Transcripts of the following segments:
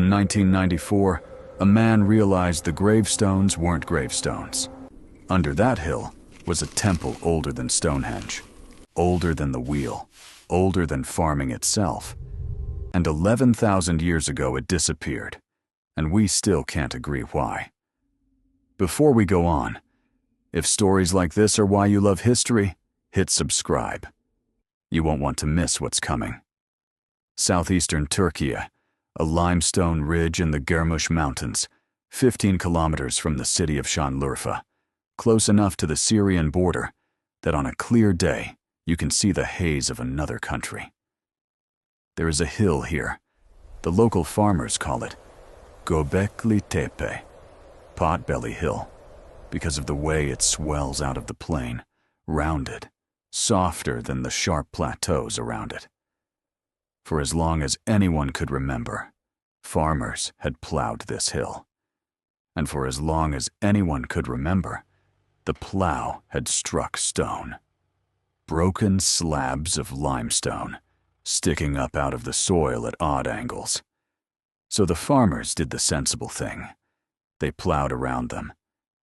In 1994, a man realized the gravestones weren't gravestones. Under that hill was a temple older than Stonehenge, older than the wheel, older than farming itself. And 11,000 years ago it disappeared, and we still can't agree why. Before we go on, if stories like this are why you love history, hit subscribe. You won't want to miss what's coming. Southeastern Turkey, a limestone ridge in the Germush Mountains, 15 kilometers from the city of Şanlıurfa, close enough to the Syrian border that on a clear day you can see the haze of another country. There is a hill here. The local farmers call it Göbekli Tepe, Potbelly Hill, because of the way it swells out of the plain, rounded, softer than the sharp plateaus around it. For as long as anyone could remember, farmers had plowed this hill. And for as long as anyone could remember, the plow had struck stone. Broken slabs of limestone, sticking up out of the soil at odd angles. So the farmers did the sensible thing. They plowed around them.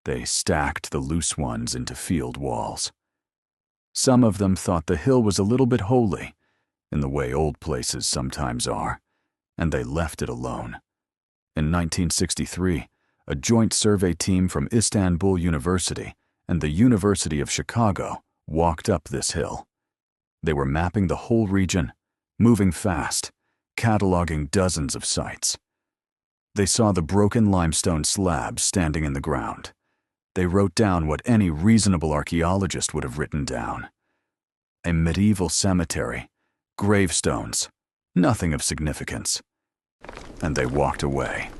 They stacked the loose ones into field walls. Some of them thought the hill was a little bit holy, in the way old places sometimes are, and they left it alone. In 1963, a joint survey team from Istanbul University and the University of Chicago walked up this hill. They were mapping the whole region, moving fast, cataloging dozens of sites. They saw the broken limestone slabs standing in the ground. They wrote down what any reasonable archaeologist would have written down. A medieval cemetery, gravestones, nothing of significance. And they walked away.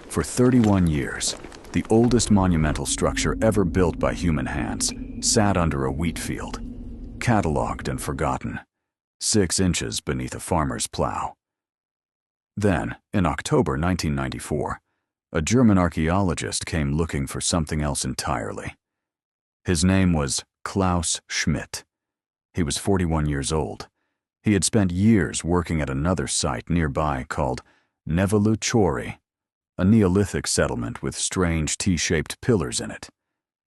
For 31 years, the oldest monumental structure ever built by human hands sat under a wheat field, catalogued and forgotten, 6 inches beneath a farmer's plow. Then, in October 1994, a German archaeologist came looking for something else entirely. His name was Klaus Schmidt. He was 41 years old. He had spent years working at another site nearby called Nevaluchori, a Neolithic settlement with strange T-shaped pillars in it.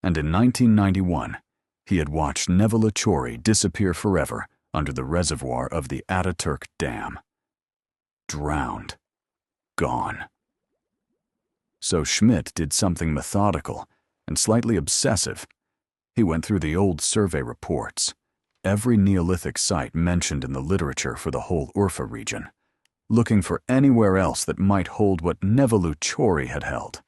And in 1991, he had watched Nevaluchori disappear forever under the reservoir of the Ataturk Dam. Drowned. Gone. So Schmidt did something methodical and slightly obsessive. He went through the old survey reports, every Neolithic site mentioned in the literature for the whole Urfa region, looking for anywhere else that might hold what Nevaluchori had held.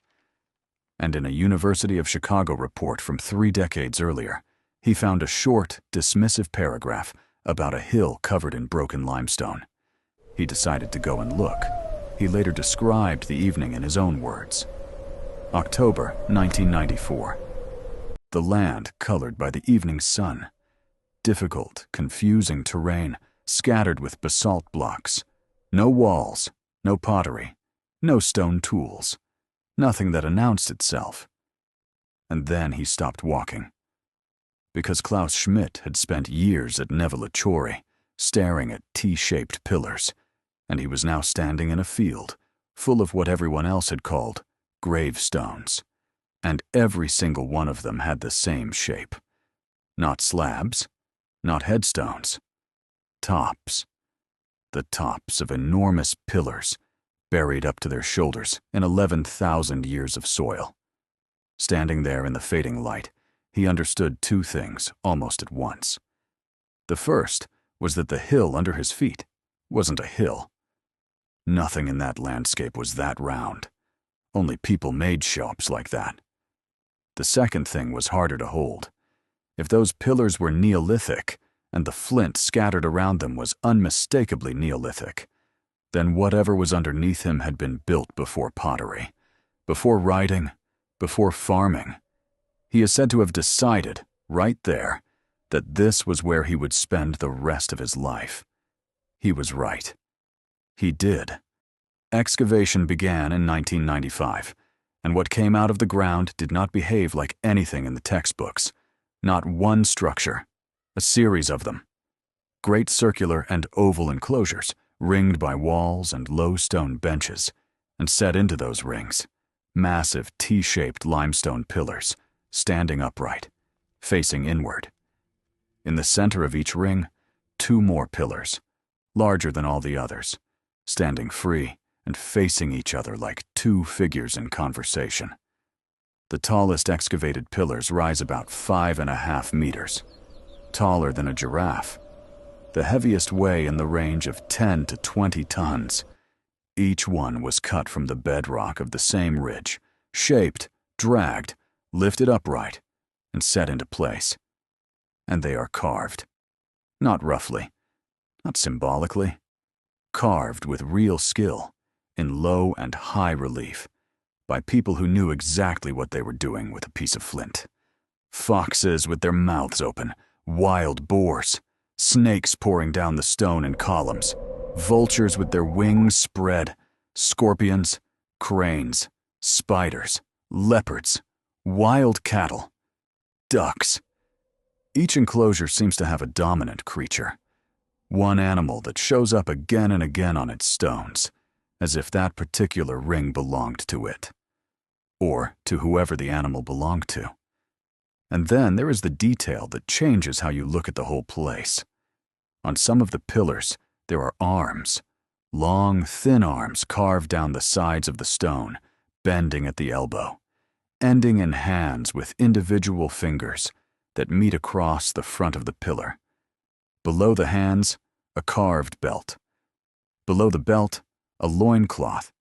And in a University of Chicago report from 3 decades earlier, he found a short, dismissive paragraph about a hill covered in broken limestone. He decided to go and look. He later described the evening in his own words. October 1994. The land colored by the evening sun. Difficult, confusing terrain, scattered with basalt blocks. No walls, no pottery, no stone tools. Nothing that announced itself. And then he stopped walking. Because Klaus Schmidt had spent years at Nevaluchori, staring at T-shaped pillars, and he was now standing in a field, full of what everyone else had called gravestones. And every single one of them had the same shape. Not slabs, not headstones. Tops. The tops of enormous pillars, buried up to their shoulders in 11,000 years of soil. Standing there in the fading light, he understood 2 things almost at once. The first was that the hill under his feet wasn't a hill. Nothing in that landscape was that round. Only people made shapes like that. The second thing was harder to hold. If those pillars were Neolithic, and the flint scattered around them was unmistakably Neolithic, then whatever was underneath him had been built before pottery, before writing, before farming. He is said to have decided, right there, that this was where he would spend the rest of his life. He was right. He did. Excavation began in 1995, and what came out of the ground did not behave like anything in the textbooks. Not one structure, a series of them. Great circular and oval enclosures, ringed by walls and low stone benches, and set into those rings, massive T-shaped limestone pillars, standing upright, facing inward. In the center of each ring, 2 more pillars, larger than all the others, standing free and facing each other like 2 figures in conversation. The tallest excavated pillars rise about 5.5 meters, taller than a giraffe. The heaviest weigh in the range of 10 to 20 tons. Each one was cut from the bedrock of the same ridge, shaped, dragged, lifted upright, and set into place. And they are carved. Not roughly, not symbolically. Carved with real skill, in low and high relief, by people who knew exactly what they were doing with a piece of flint. Foxes with their mouths open, wild boars, snakes pouring down the stone in columns, vultures with their wings spread, scorpions, cranes, spiders, leopards, wild cattle, ducks. Each enclosure seems to have a dominant creature, one animal that shows up again and again on its stones, as if that particular ring belonged to it, or to whoever the animal belonged to. And then there is the detail that changes how you look at the whole place. On some of the pillars, there are arms, long, thin arms carved down the sides of the stone, bending at the elbow, ending in hands with individual fingers that meet across the front of the pillar. Below the hands, a carved belt. Below the belt, a loincloth,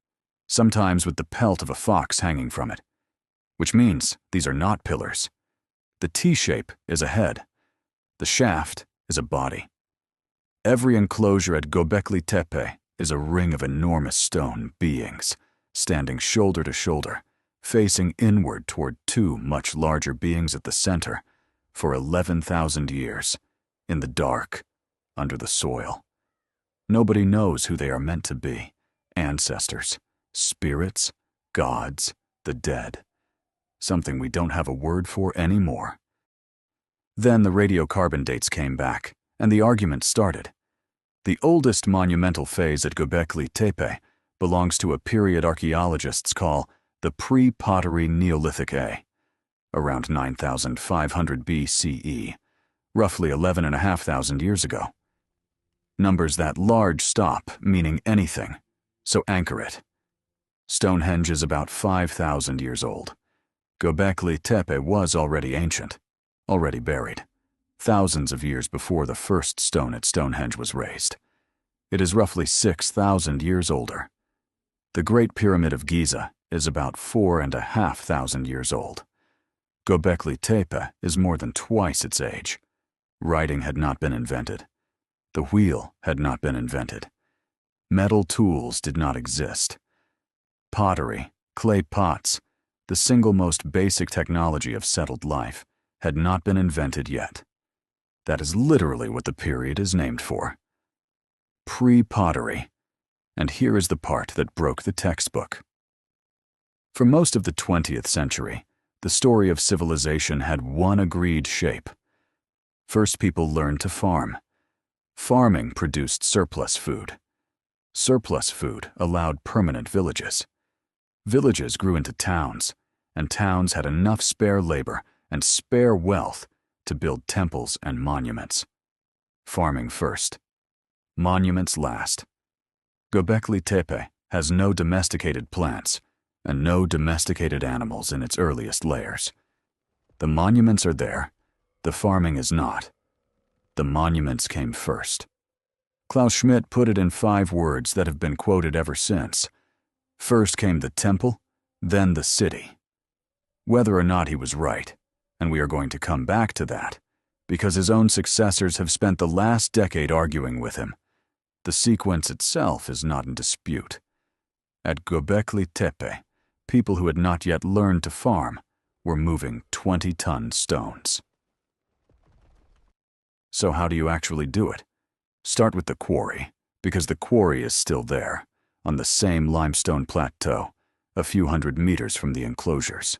sometimes with the pelt of a fox hanging from it, which means these are not pillars. The T-shape is a head. The shaft is a body. Every enclosure at Göbekli Tepe is a ring of enormous stone beings, standing shoulder to shoulder, facing inward toward 2 much larger beings at the center, for 11,000 years, in the dark, under the soil. Nobody knows who they are meant to be: ancestors, spirits, gods, the dead. Something we don't have a word for anymore. Then the radiocarbon dates came back, and the argument started. The oldest monumental phase at Göbekli Tepe belongs to a period archaeologists call the pre-pottery Neolithic A, around 9,500 BCE, roughly 11,500 years ago. Numbers that large stop meaning anything, so anchor it. Stonehenge is about 5,000 years old. Göbekli Tepe was already ancient, already buried, thousands of years before the first stone at Stonehenge was raised. It is roughly 6,000 years older. The Great Pyramid of Giza is about 4,500 years old. Göbekli Tepe is more than twice its age. Writing had not been invented. The wheel had not been invented. Metal tools did not exist. Pottery, clay pots, the single most basic technology of settled life, had not been invented yet. That is literally what the period is named for. Pre-pottery. And here is the part that broke the textbook. For most of the 20th century, the story of civilization had one agreed shape. First, people learned to farm. Farming produced surplus food. Surplus food allowed permanent villages. Villages grew into towns, and towns had enough spare labor and spare wealth to build temples and monuments. Farming first. Monuments last. Göbekli Tepe has no domesticated plants and no domesticated animals in its earliest layers. The monuments are there, the farming is not. The monuments came first. Klaus Schmidt put it in 5 words that have been quoted ever since. First came the temple, then the city. Whether or not he was right, and we are going to come back to that, because his own successors have spent the last decade arguing with him. The sequence itself is not in dispute. At Göbekli Tepe, people who had not yet learned to farm were moving 20-ton stones. So how do you actually do it? Start with the quarry, because the quarry is still there, on the same limestone plateau, a few hundred meters from the enclosures.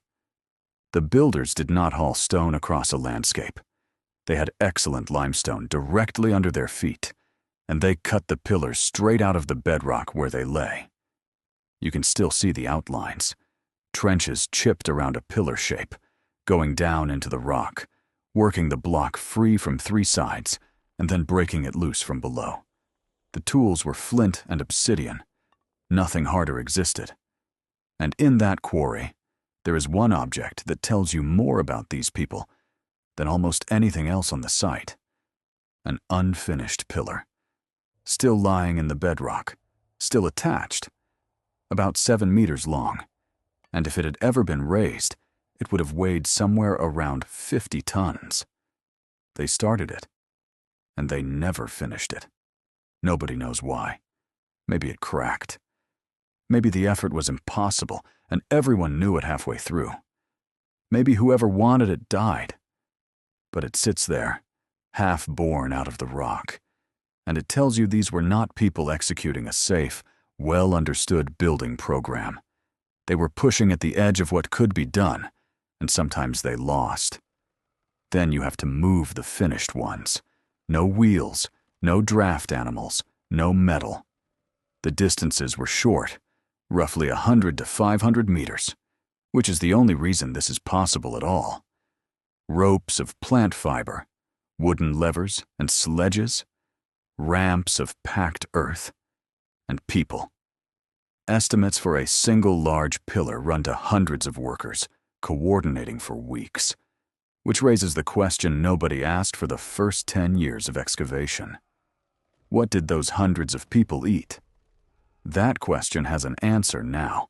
The builders did not haul stone across a landscape. They had excellent limestone directly under their feet, and they cut the pillars straight out of the bedrock where they lay. You can still see the outlines, trenches chipped around a pillar shape, going down into the rock, working the block free from three sides, and then breaking it loose from below. The tools were flint and obsidian. Nothing harder existed. And in that quarry, there is one object that tells you more about these people than almost anything else on the site. An unfinished pillar, still lying in the bedrock, still attached, about 7 meters long, and if it had ever been raised, it would have weighed somewhere around 50 tons. They started it, and they never finished it. Nobody knows why. Maybe it cracked. Maybe the effort was impossible, and everyone knew it halfway through. Maybe whoever wanted it died. But it sits there, half born out of the rock, and it tells you these were not people executing a safe, well-understood building program. They were pushing at the edge of what could be done, and sometimes they lost. Then you have to move the finished ones. No wheels, no draft animals, no metal. The distances were short, roughly 100 to 500 meters, which is the only reason this is possible at all. Ropes of plant fiber, wooden levers and sledges, ramps of packed earth, and people. Estimates for a single large pillar run to hundreds of workers, coordinating for weeks, which raises the question nobody asked for the first 10 years of excavation. What did those hundreds of people eat? That question has an answer now,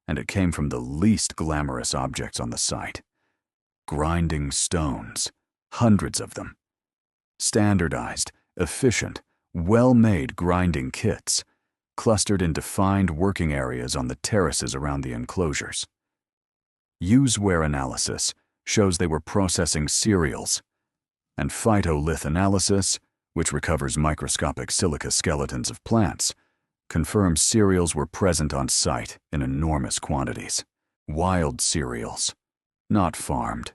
and it came from the least glamorous objects on the site. Grinding stones, hundreds of them. Standardized, efficient, well-made grinding kits, clustered in defined working areas on the terraces around the enclosures. Use-wear analysis shows they were processing cereals, and phytolith analysis, which recovers microscopic silica skeletons of plants, confirms cereals were present on site in enormous quantities. Wild cereals, not farmed,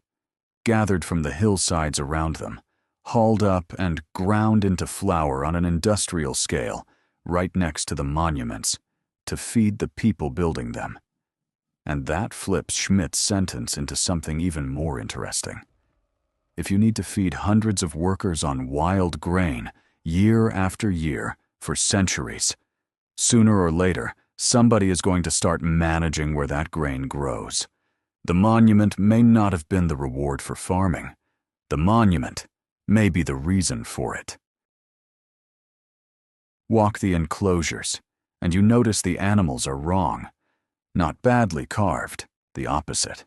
gathered from the hillsides around them, hauled up and ground into flour on an industrial scale right next to the monuments to feed the people building them. And that flips Schmidt's sentence into something even more interesting. If you need to feed hundreds of workers on wild grain year after year for centuries, sooner or later, somebody is going to start managing where that grain grows. The monument may not have been the reward for farming. The monument may be the reason for it. Walk the enclosures, and you notice the animals are wrong. Not badly carved, the opposite.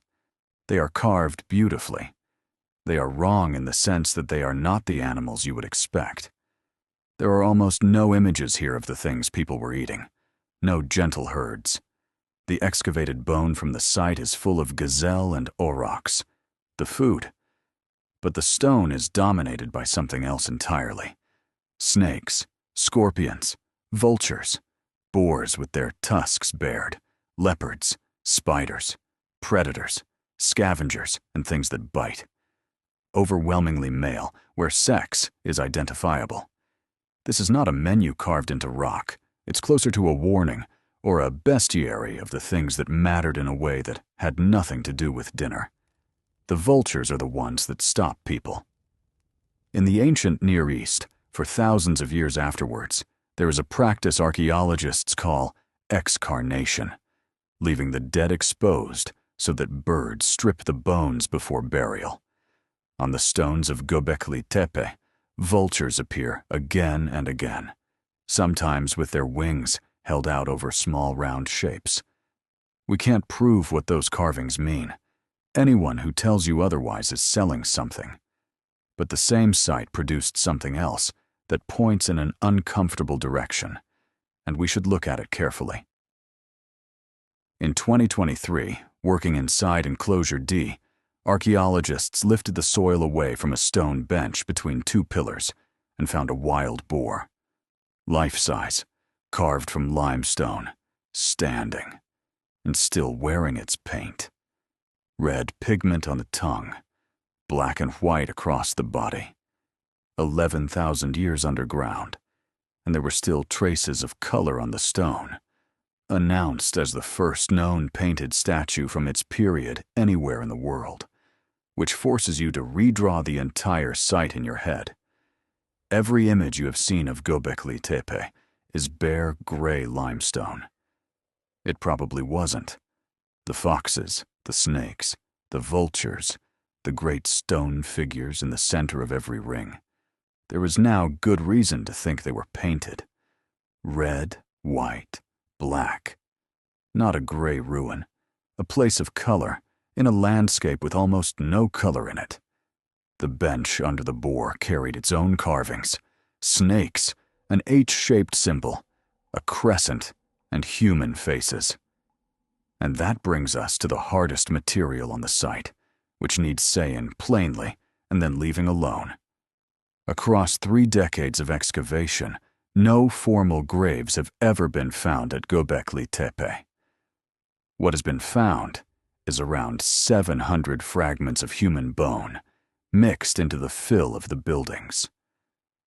They are carved beautifully. They are wrong in the sense that they are not the animals you would expect. There are almost no images here of the things people were eating. No gentle herds. The excavated bone from the site is full of gazelle and aurochs, the food. But the stone is dominated by something else entirely. Snakes, scorpions, vultures, boars with their tusks bared, leopards, spiders, predators, scavengers, and things that bite. Overwhelmingly male, where sex is identifiable. This is not a menu carved into rock. It's closer to a warning or a bestiary of the things that mattered in a way that had nothing to do with dinner. The vultures are the ones that stop people. In the ancient Near East, for thousands of years afterwards, there is a practice archaeologists call excarnation, leaving the dead exposed so that birds strip the bones before burial. On the stones of Göbekli Tepe, vultures appear again and again, sometimes with their wings held out over small round shapes. We can't prove what those carvings mean. Anyone who tells you otherwise is selling something. But the same site produced something else that points in an uncomfortable direction, and we should look at it carefully. In 2023, working inside Enclosure D, archaeologists lifted the soil away from a stone bench between two pillars and found a wild boar. Life-size, carved from limestone, standing, and still wearing its paint. Red pigment on the tongue, black and white across the body. 11,000 years underground, and there were still traces of color on the stone, announced as the first known painted statue from its period anywhere in the world, which forces you to redraw the entire site in your head. Every image you have seen of Göbekli Tepe is bare gray limestone. It probably wasn't. The foxes, the snakes, the vultures, the great stone figures in the center of every ring. There was now good reason to think they were painted. Red, white, black. Not a gray ruin, a place of color in a landscape with almost no color in it. The bench under the boar carried its own carvings, snakes, an H-shaped symbol, a crescent, and human faces. And that brings us to the hardest material on the site, which needs saying plainly and then leaving alone. Across 3 decades of excavation, no formal graves have ever been found at Göbekli Tepe. What has been found is around 700 fragments of human bone, mixed into the fill of the buildings.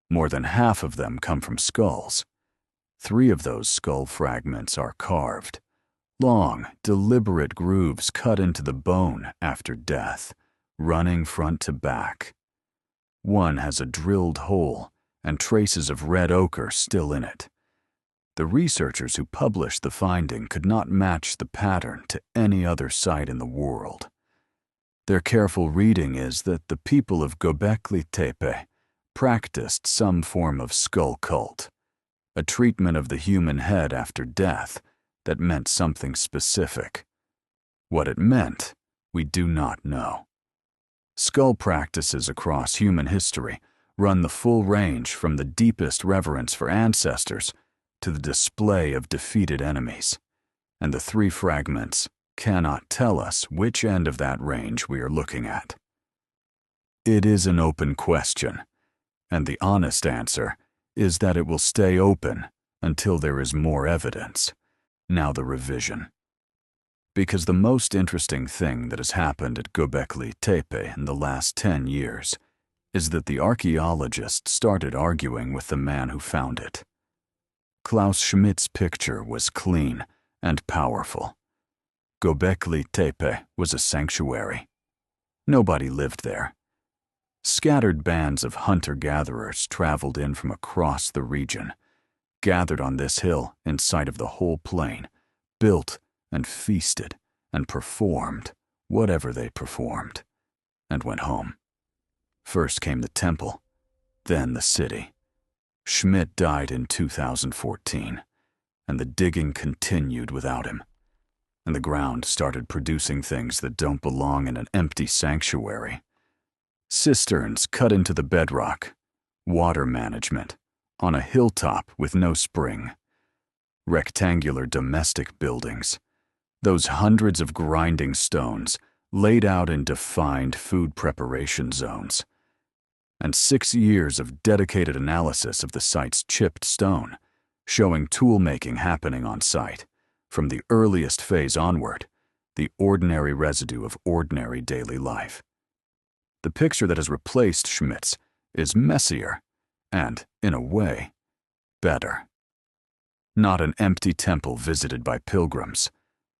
More than half of them come from skulls. 3 of those skull fragments are carved, long, deliberate grooves cut into the bone after death, running front to back. One has a drilled hole and traces of red ochre still in it. The researchers who published the finding could not match the pattern to any other site in the world. Their careful reading is that the people of Göbekli Tepe practiced some form of skull cult, a treatment of the human head after death that meant something specific. What it meant, we do not know. Skull practices across human history run the full range from the deepest reverence for ancestors to the display of defeated enemies, and the 3 fragments cannot tell us which end of that range we are looking at. It is an open question, and the honest answer is that it will stay open until there is more evidence. Now the revision. Because the most interesting thing that has happened at Göbekli Tepe in the last 10 years is that the archaeologists started arguing with the man who found it. Klaus Schmidt's picture was clean and powerful. Göbekli Tepe was a sanctuary. Nobody lived there. Scattered bands of hunter-gatherers traveled in from across the region, gathered on this hill in sight of the whole plain, built and feasted and performed whatever they performed, and went home. First came the temple, then the city. Schmidt died in 2014, and the digging continued without him, and the ground started producing things that don't belong in an empty sanctuary. Cisterns cut into the bedrock, water management, on a hilltop with no spring, rectangular domestic buildings, those hundreds of grinding stones laid out in defined food preparation zones, and 6 years of dedicated analysis of the site's chipped stone, showing tool-making happening on site, from the earliest phase onward, the ordinary residue of ordinary daily life. The picture that has replaced Schmidt's is messier and, in a way, better. Not an empty temple visited by pilgrims,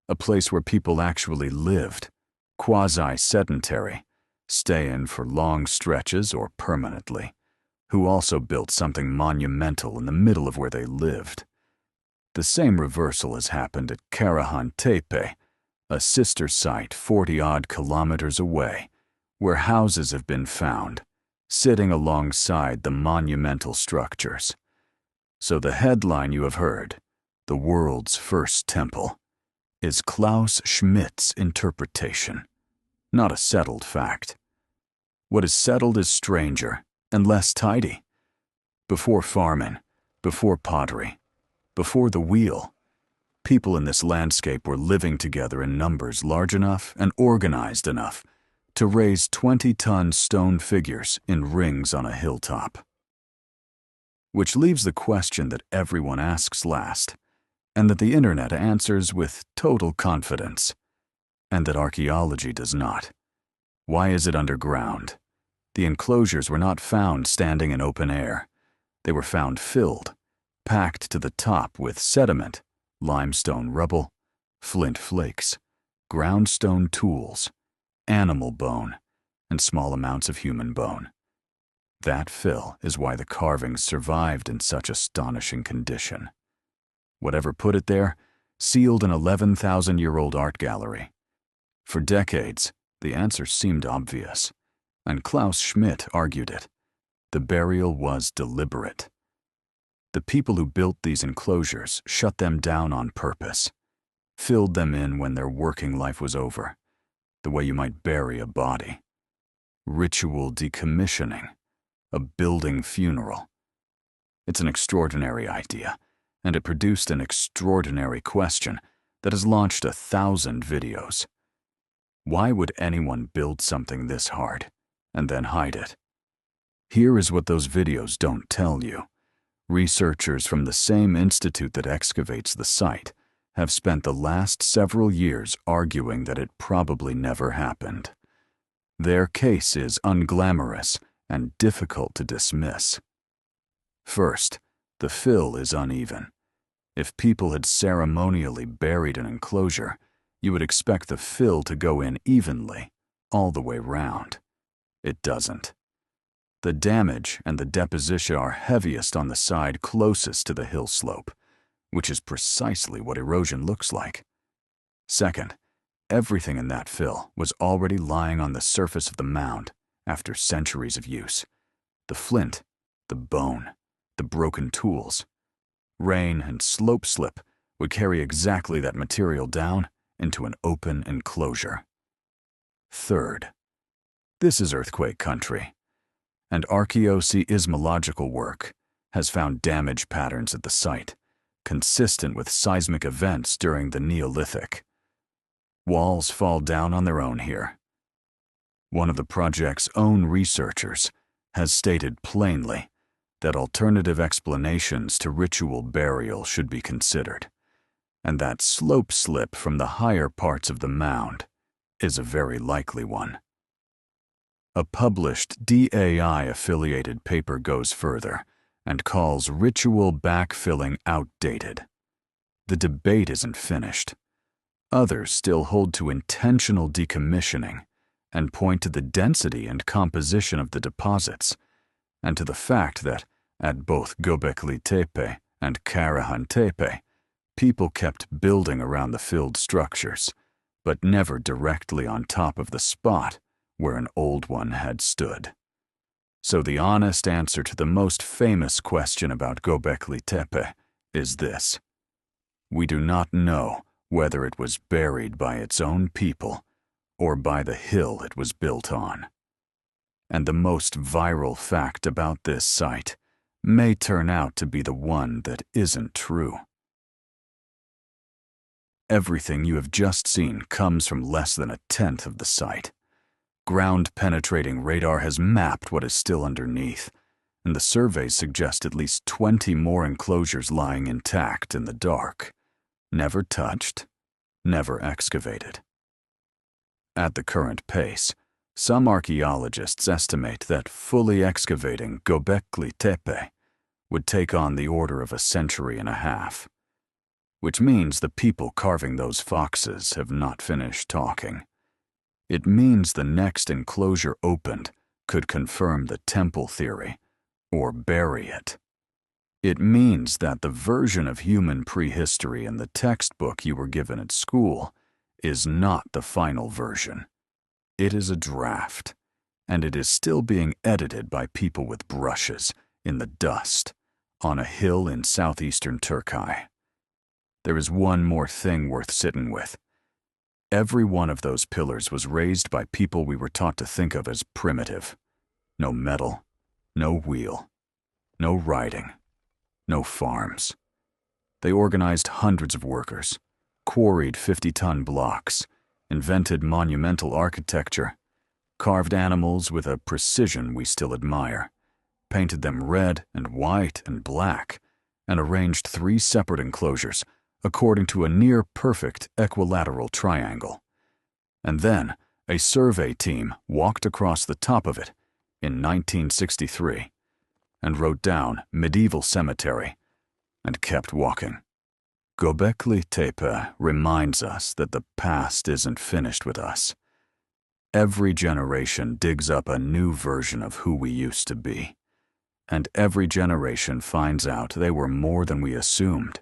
a place where people actually lived, quasi-sedentary, stay-in for long stretches or permanently, who also built something monumental in the middle of where they lived. The same reversal has happened at Karahan Tepe, a sister site 40-odd kilometers away, where houses have been found, sitting alongside the monumental structures. So the headline you have heard, "The World's First Temple," is Klaus Schmidt's interpretation, not a settled fact. What is settled is stranger and less tidy. Before farming, before pottery, before the wheel, people in this landscape were living together in numbers large enough and organized enough to raise 20-ton stone figures in rings on a hilltop. Which leaves the question that everyone asks last, and that the internet answers with total confidence, and that archaeology does not. Why is it underground? The enclosures were not found standing in open air. They were found filled, packed to the top with sediment, limestone rubble, flint flakes, ground stone tools, animal bone, and small amounts of human bone. That fill is why the carvings survived in such astonishing condition. Whatever put it there, sealed an 11,000-year-old art gallery. For decades, the answer seemed obvious, and Klaus Schmidt argued it. The burial was deliberate. The people who built these enclosures shut them down on purpose, filled them in when their working life was over, the way you might bury a body. Ritual decommissioning, a building funeral. It's an extraordinary idea, and it produced an extraordinary question that has launched 1,000 videos. Why would anyone build something this hard and then hide it? Here is what those videos don't tell you. Researchers from the same institute that excavates the site have spent the last several years arguing that it probably never happened. Their case is unglamorous and difficult to dismiss. First, the fill is uneven. If people had ceremonially buried an enclosure, you would expect the fill to go in evenly, all the way round. It doesn't. The damage and the deposition are heaviest on the side closest to the hill slope, which is precisely what erosion looks like. Second, everything in that fill was already lying on the surface of the mound after centuries of use. The flint, the bone, the broken tools. Rain and slope slip would carry exactly that material down into an open enclosure. Third, this is earthquake country, and archaeoseismological work has found damage patterns at the site, consistent with seismic events during the Neolithic. Walls fall down on their own here. One of the project's own researchers has stated plainly that alternative explanations to ritual burial should be considered, and that slope slip from the higher parts of the mound is a very likely one. A published DAI-affiliated paper goes further and calls ritual backfilling outdated. The debate isn't finished. Others still hold to intentional decommissioning and point to the density and composition of the deposits, and to the fact that at both Göbekli Tepe and Karahan Tepe, people kept building around the filled structures, but never directly on top of the spot where an old one had stood. So the honest answer to the most famous question about Göbekli Tepe is this: we do not know whether it was buried by its own people or by the hill it was built on. And the most viral fact about this site may turn out to be the one that isn't true. Everything you have just seen comes from less than 1/10 of the site. Ground-penetrating radar has mapped what is still underneath, and the surveys suggest at least 20 more enclosures lying intact in the dark, never touched, never excavated. At the current pace, some archaeologists estimate that fully excavating Göbekli Tepe would take on the order of 1.5 centuries, which means the people carving those foxes have not finished talking. It means the next enclosure opened could confirm the temple theory, or bury it. It means that the version of human prehistory in the textbook you were given at school is not the final version. It is a draft, and it is still being edited by people with brushes in the dust on a hill in southeastern Turkey. There is one more thing worth sitting with. Every one of those pillars was raised by people we were taught to think of as primitive. No metal, no wheel, no writing, no farms. They organized hundreds of workers, quarried 50-ton blocks, invented monumental architecture, carved animals with a precision we still admire, painted them red and white and black, and arranged 3 separate enclosures according to a near-perfect equilateral triangle. And then a survey team walked across the top of it in 1963 and wrote down medieval cemetery and kept walking. Göbekli Tepe reminds us that the past isn't finished with us. Every generation digs up a new version of who we used to be, and every generation finds out they were more than we assumed.